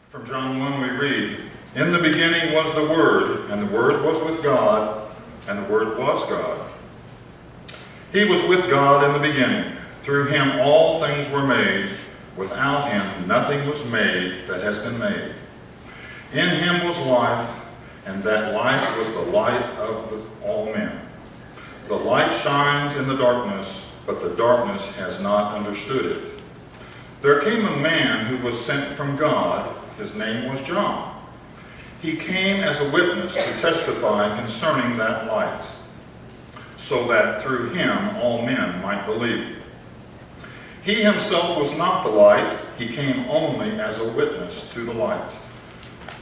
From John 1 we read, "In the beginning was the Word, and the Word was with God, and the Word was God. He was with God in the beginning. Through him all things were made. Without him nothing was made that has been made. In him was life, and that life was the light of all men. The light shines in the darkness, but the darkness has not understood it. There came a man who was sent from God. His name was John. He came as a witness to testify concerning that light, so that through him all men might believe. He himself was not the light. He came only as a witness to the light.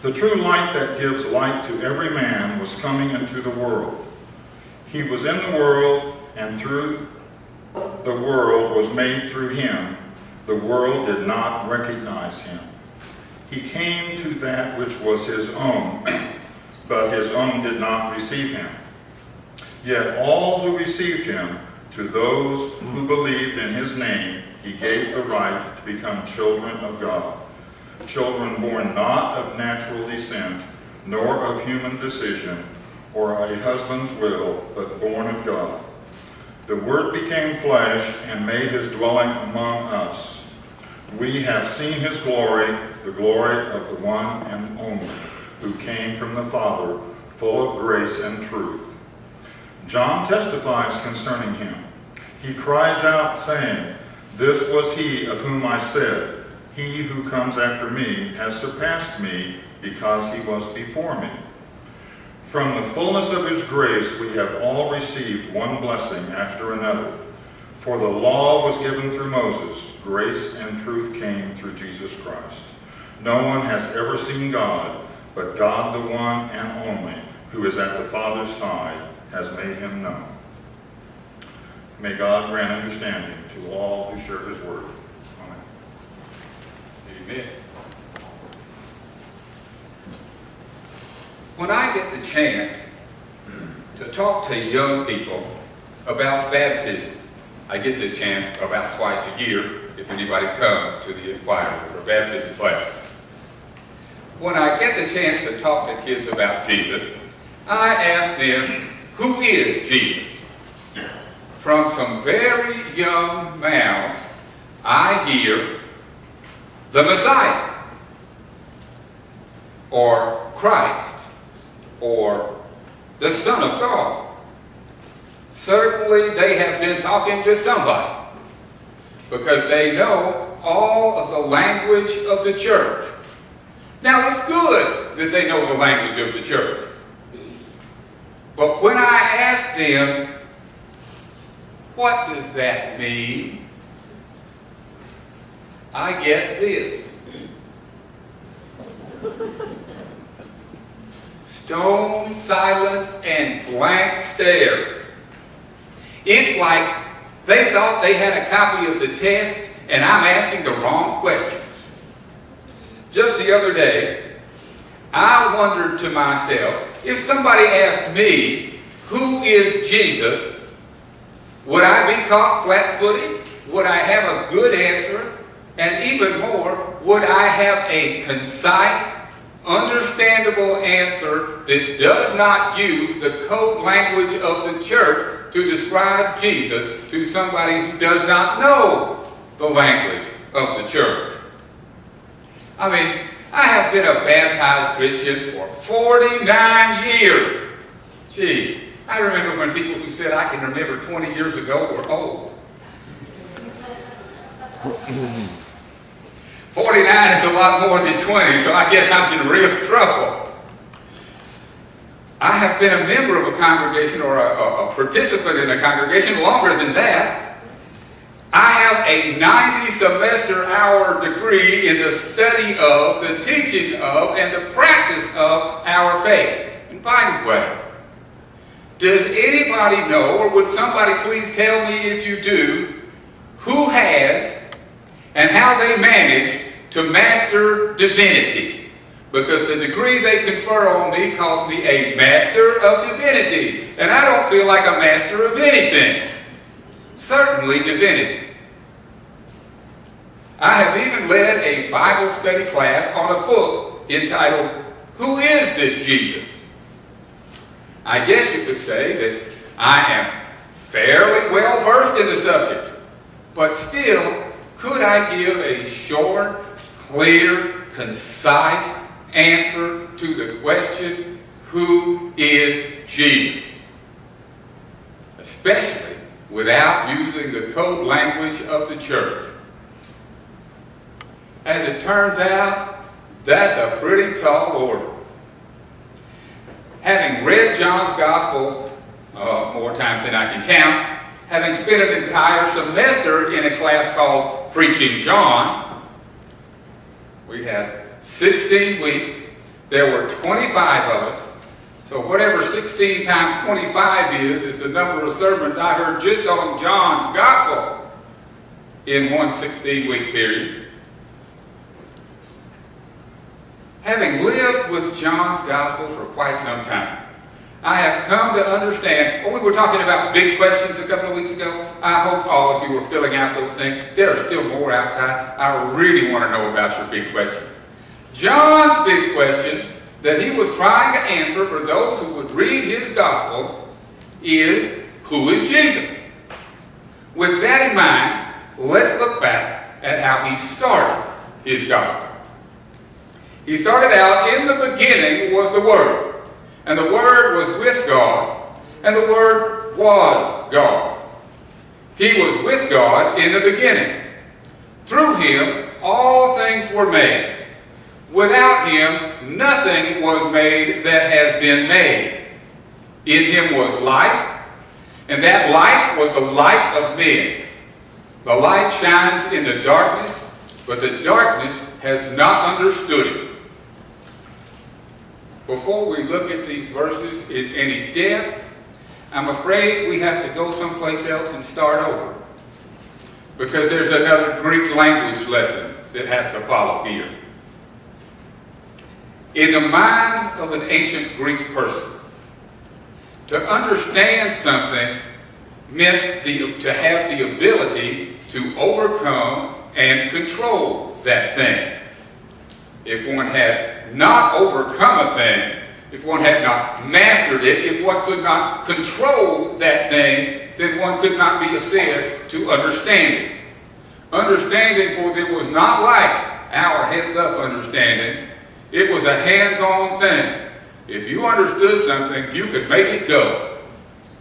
The true light that gives light to every man was coming into the world. He was in the world, and through the world was made through him. The world did not recognize him. He came to that which was his own, but his own did not receive him. Yet all who received him, to those who believed in his name, he gave the right to become children of God. Children born not of natural descent, nor of human decision, or a husband's will, but born of God. The Word became flesh and made his dwelling among us. We have seen his glory, the glory of the one and only, who came from the Father, full of grace and truth. John testifies concerning him. He cries out, saying, "This was he of whom I said, he who comes after me has surpassed me, because he was before me." From the fullness of his grace we have all received one blessing after another. For the law was given through Moses, grace and truth came through Jesus Christ. No one has ever seen God, but God, the one and only, who is at the Father's side, has made him known. May God grant understanding to all who share his word. Amen. Amen. When I get the chance to talk to young people about baptism, I get this chance about twice a year if anybody comes to the Inquirers or baptism class. When I get the chance to talk to kids about Jesus, I ask them, who is Jesus? From some very young mouths, I hear the Messiah, or Christ, or the Son of God. Certainly they have been talking to somebody, because they know all of the language of the church. Now, it's good that they know the language of the church. But when I ask them, what does that mean? I get this. Stone silence and blank stares. It's like they thought they had a copy of the test and I'm asking the wrong questions. Just the other day, I wondered to myself, if somebody asked me, who is Jesus, would I be caught flat-footed? Would I have a good answer? And even more, would I have a concise, understandable answer that does not use the code language of the church to describe Jesus to somebody who does not know the language of the church? I mean, I have been a baptized Christian for 49 years. Gee, I remember when people who said I can remember 20 years ago were old. 49 is a lot more than 20, so I guess I'm in real trouble. I have been a member of a congregation or a participant in a congregation longer than that. I have a 90-semester-hour degree in the study of, the teaching of, and the practice of our faith. And by the way, does anybody know, or would somebody please tell me if you do, who has and how they managed to master divinity? Because the degree they confer on me calls me a master of divinity, and I don't feel like a master of anything. Certainly divinity. I have even led a Bible study class on a book entitled, "Who is this Jesus?" I guess you could say that I am fairly well versed in the subject, but still, could I give a short, clear, concise answer to the question, who is Jesus? Especially without using the code language of the church. As it turns out, that's a pretty tall order. Having read John's Gospel more times than I can count, having spent an entire semester in a class called Preaching John, we had 16 weeks. There were 25 of us. So whatever 16 times 25 is the number of sermons I heard just on John's Gospel in one 16-week period. Having lived with John's Gospel for quite some time, I have come to understand, we were talking about big questions a couple of weeks ago. I hope all of you were filling out those things. There are still more outside. I really want to know about your big questions. John's big question that he was trying to answer for those who would read his Gospel is, who is Jesus? With that in mind, let's look back at how he started his Gospel. He started out, in the beginning was the Word, and the Word was with God, and the Word was God. He was with God in the beginning. Through him, all things were made. Without him, nothing was made that has been made. In him was life, and that life was the light of men. The light shines in the darkness, but the darkness has not understood it. Before we look at these verses in any depth, I'm afraid we have to go someplace else and start over, because there's another Greek language lesson that has to follow here. In the mind of an ancient Greek person, to understand something meant to have the ability to overcome and control that thing. If one had not overcome a thing, if one had not mastered it, if one could not control that thing, then one could not be said to understand it. Understanding, for it was not like our heads-up understanding. It was a hands-on thing. If you understood something, you could make it go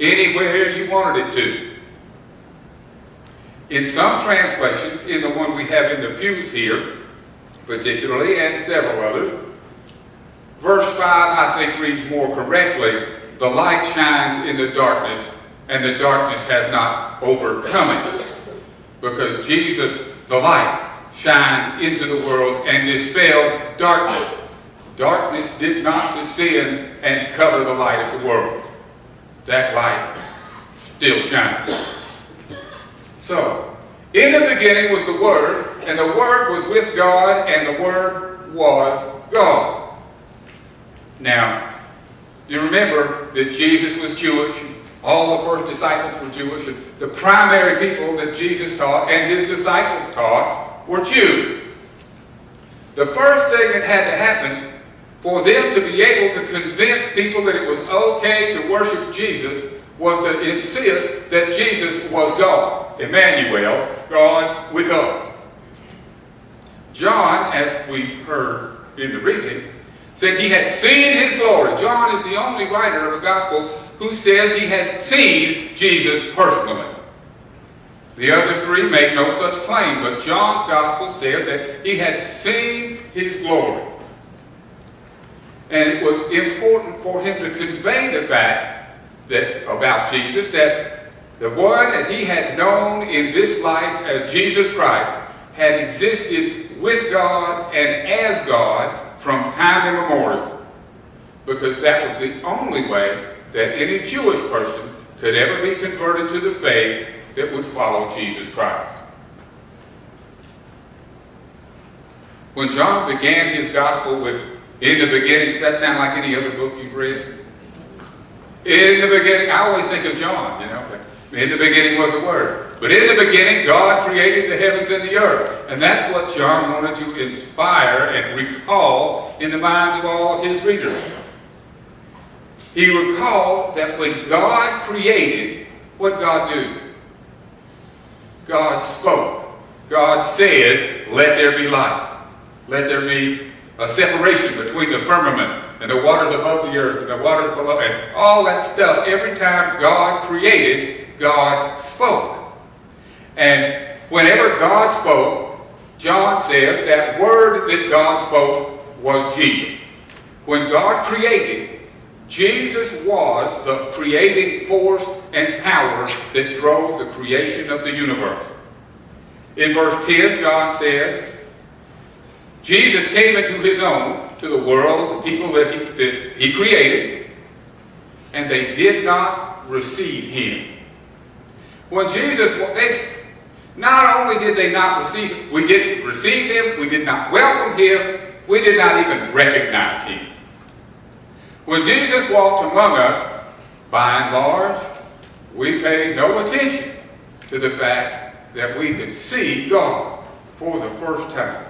anywhere you wanted it to. In some translations, in the one we have in the pews here, particularly, and several others, verse 5, I think, reads more correctly, the light shines in the darkness, and the darkness has not overcome it. Because Jesus, the light, shined into the world and dispelled darkness. Darkness did not descend and cover the light of the world. That light still shines. So, in the beginning was the Word, and the Word was with God, and the Word was God. Now, you remember that Jesus was Jewish. All the first disciples were Jewish. And the primary people that Jesus taught and his disciples taught were Jews. The first thing that had to happen for them to be able to convince people that it was okay to worship Jesus was to insist that Jesus was God. Emmanuel, God with us. John, as we heard in the reading, said he had seen his glory. John is the only writer of the gospel who says he had seen Jesus personally. The other three make no such claim, but John's gospel says that he had seen his glory. And it was important for him to convey the fact that about Jesus, that the one that he had known in this life as Jesus Christ had existed with God and as God from time immemorial, because that was the only way that any Jewish person could ever be converted to the faith that would follow Jesus Christ. When John began his gospel with, in the beginning, does that sound like any other book you've read? In the beginning, I always think of John, you know. In the beginning was the Word. But in the beginning, God created the heavens and the earth. And that's what John wanted to inspire and recall in the minds of all of his readers. He recalled that when God created, what did God do? God spoke. God said, let there be light. Let there be a separation between the firmament and the waters above the earth and the waters below, and all that stuff. Every time God created, God spoke. And whenever God spoke, John says that word that God spoke was Jesus. When God created, Jesus was the creating force and power that drove the creation of the universe. In verse 10, John said, Jesus came into his own, to the world, the people that he created, and they did not receive him. When Jesus, not only did they not receive him, we didn't receive him, we did not welcome him, we did not even recognize him. When Jesus walked among us, by and large, we paid no attention to the fact that we could see God for the first time.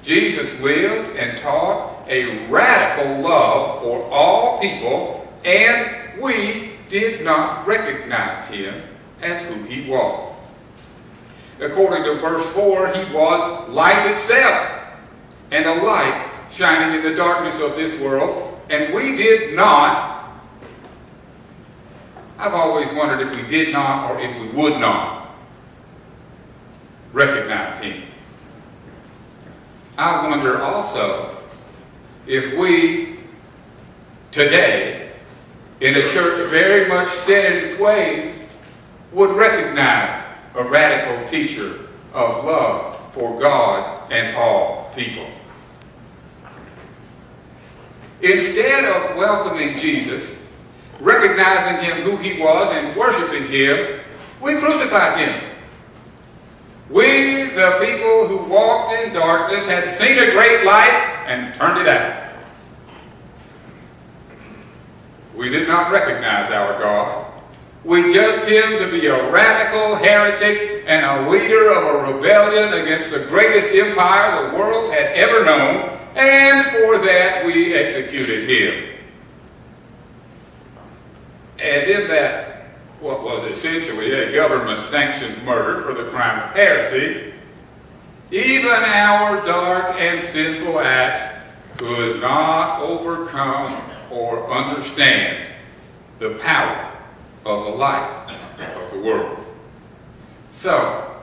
Jesus lived and taught a radical love for all people, and we did not recognize him as who he was. According to verse 4, he was life itself, and a light shining in the darkness of this world, and we did not, I've always wondered if we did not or if we would not recognize him. I wonder also if we today, in a church very much set in its ways, would recognize a radical teacher of love for God and all people. Instead of welcoming Jesus, recognizing him who he was and worshiping him, we crucified him. We, the people who walked in darkness, had seen a great light and turned it out. We did not recognize our God. We judged him to be a radical heretic and a leader of a rebellion against the greatest empire the world had ever known, and for that we executed him. And in that, what was essentially a government-sanctioned murder for the crime of heresy, even our dark and sinful acts could not overcome or understand the power of the light of the world. So,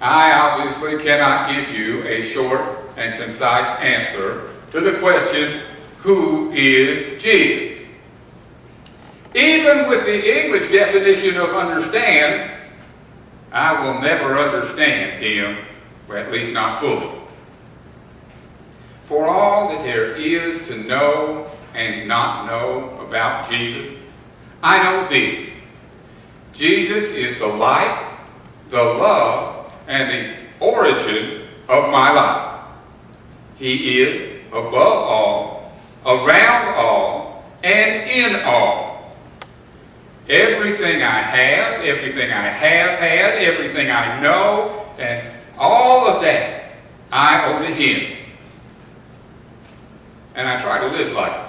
I obviously cannot give you a short and concise answer to the question, who is Jesus? Even with the English definition of understand, I will never understand him, or at least not fully. For all that there is to know and not know about Jesus, I know this. Jesus is the light, the love, and the origin of my life. He is above all, around all, and in all. Everything I have, everything I have had, everything I know, and all of that, I owe to him. And I try to live like it.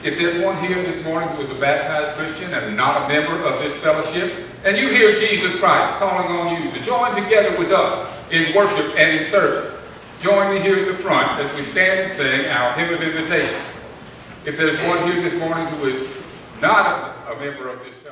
If there's one here this morning who is a baptized Christian and not a member of this fellowship, and you hear Jesus Christ calling on you to join together with us in worship and in service, join me here at the front as we stand and sing our hymn of invitation. If there's one here this morning who is not a member of this